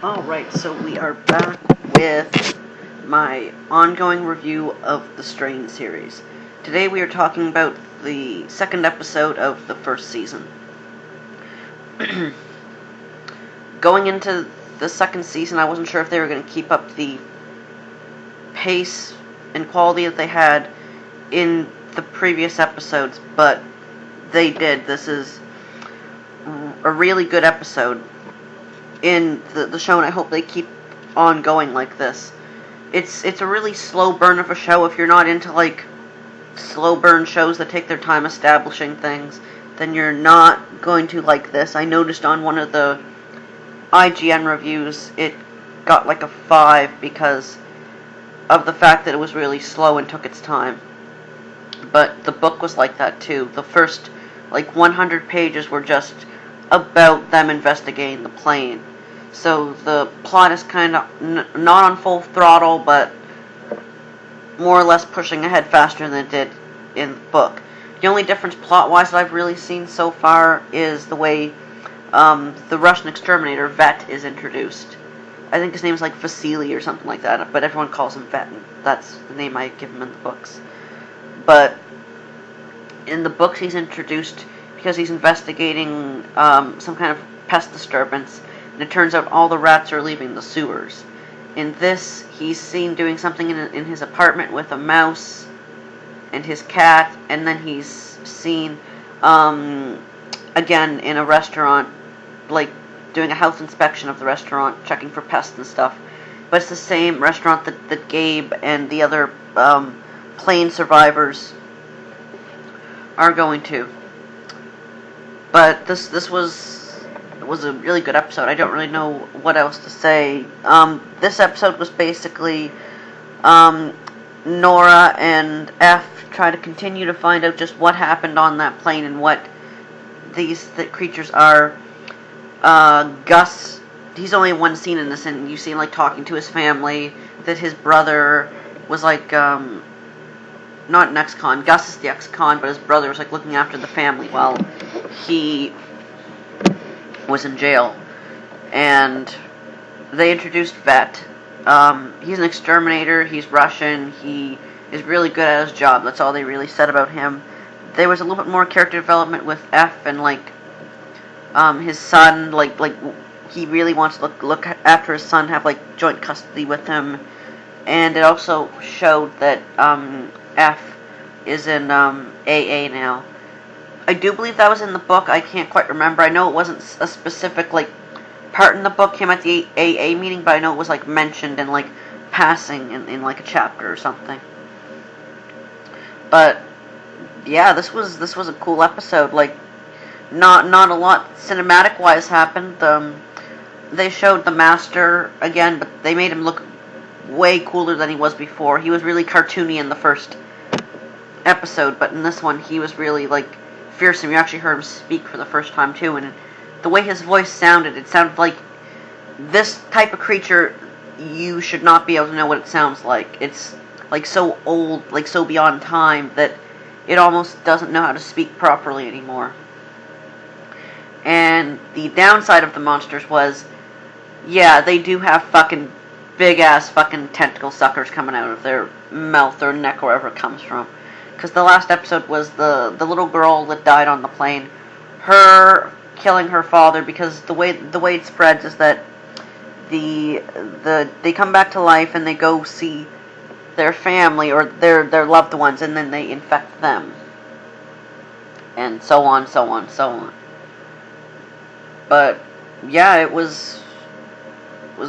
Alright, so we are back with my ongoing review of the Strain series. Today we are talking about the second episode of the first season. Going into the second season, I wasn't sure if they were going to keep up the pace and quality that they had in the previous episodes, but they did. This is a really good episode in the show, and I hope they keep on going like this. It's a really slow burn of a show. If you're not into like slow burn shows that take their time establishing things, then you're not going to like this. I noticed on one of the IGN reviews it got like a 5 because of the fact that it was really slow and took its time. But the book was like that too. The first like 100 pages were just about them investigating the plane. So the plot is kind of not on full throttle, but more or less pushing ahead faster than it did in the book. The only difference plot-wise that I've really seen so far is the way the Russian exterminator, Vet, is introduced. I think his name's like Vasily or something like that, but everyone calls him Vet, and that's the name I give him in the books. But in the books he's introduced because he's investigating some kind of pest disturbance, and it turns out all the rats are leaving the sewers. In this, he's seen doing something in his apartment with a mouse and his cat, and then he's seen, again, in a restaurant, like, doing a health inspection of the restaurant, checking for pests and stuff. But it's the same restaurant that Gabe and the other plane survivors are going to. But this was a really good episode. I don't really know what else to say. This episode was basically Nora and F try to continue to find out just what happened on that plane and what these creatures are. Gus, he's only one scene in this, and you see him like talking to his family, that his brother was like not an ex-con. Gus is the ex-con, but his brother was like looking after the family while he was in jail. And they introduced Vet. He's an exterminator. He's Russian. He is really good at his job. That's all they really said about him. There was a little bit more character development with F and like his son. Like he really wants to look after his son, have like joint custody with him. And it also showed that F is in AA now. I do believe that was in the book. I can't quite remember. I know it wasn't a specific like part in the book came at the AA meeting, but I know it was like mentioned in like passing in like a chapter or something. But yeah, this was a cool episode. Like not a lot cinematic wise happened. They showed the Master again, but they made him look way cooler than he was before. He was really cartoony in the first episode, but in this one he was really like fearsome. You actually heard him speak for the first time too, and the way his voice sounded, it sounded like this type of creature you should not be able to know what it sounds like. It's like so old, like so beyond time, that it almost doesn't know how to speak properly anymore. And the downside of the monsters was, yeah, they do have fucking big ass fucking tentacle suckers coming out of their mouth or neck or wherever it comes from. Because the last episode was the little girl that died on the plane, her killing her father, because the way it spreads is that they come back to life and they go see their family or their loved ones, and then they infect them, and so on. But yeah, it was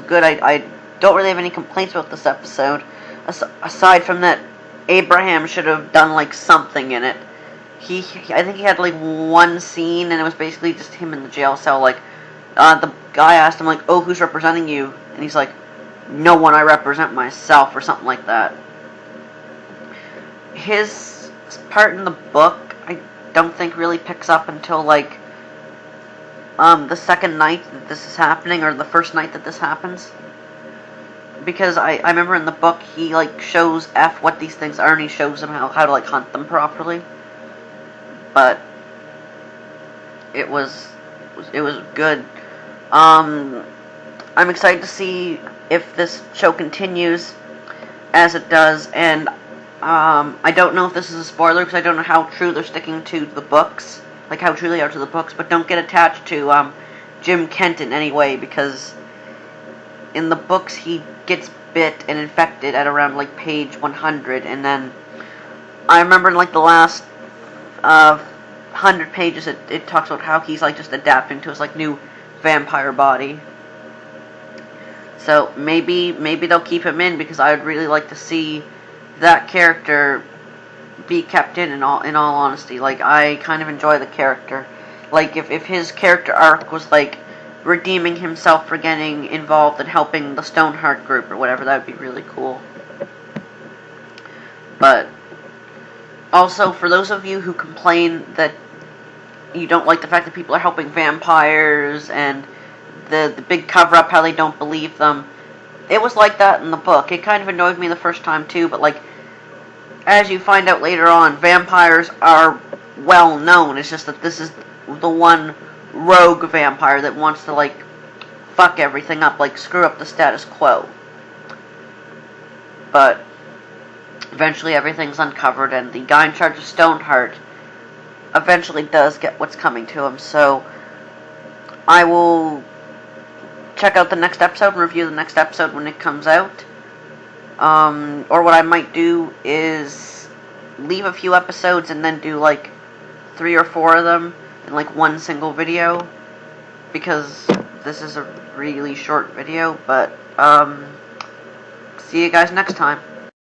good. I don't really have any complaints about this episode, aside from that Abraham should have done like something in it. I think he had like one scene, and it was basically just him in the jail cell. Like the guy asked him like, "Oh, who's representing you?" And he's like, "No one. I represent myself," or something like that. His part in the book, I don't think really picks up until like the second night that this is happening, or the first night that this happens. Because I remember in the book he like shows F what these things are, and he shows him how to like hunt them properly. But it was good. I'm excited to see if this show continues as it does, and I don't know if this is a spoiler because I don't know how true they're sticking to the books, like how true they are to the books, but don't get attached to Jim Kent in any way, because in the books he gets bit and infected at around like page 100, and then I remember in like the last 100 pages it talks about how he's like just adapting to his like new vampire body. So maybe they'll keep him in, because I would really like to see that character be kept in all honesty. Like, I kind of enjoy the character. Like, if his character arc was like redeeming himself for getting involved in helping the Stoneheart group or whatever, that would be really cool. But also, for those of you who complain that you don't like the fact that people are helping vampires and the big cover-up, how they don't believe them, it was like that in the book. It kind of annoyed me the first time too, but like, as you find out later on, vampires are well known. It's just that this is the one rogue vampire that wants to like fuck everything up, like screw up the status quo. But eventually everything's uncovered, and the guy in charge of Stoneheart eventually does get what's coming to him. So I will check out the next episode and review the next episode when it comes out. Or what I might do is leave a few episodes and then do like 3 or 4 of them in like one single video, because this is a really short video. But see you guys next time.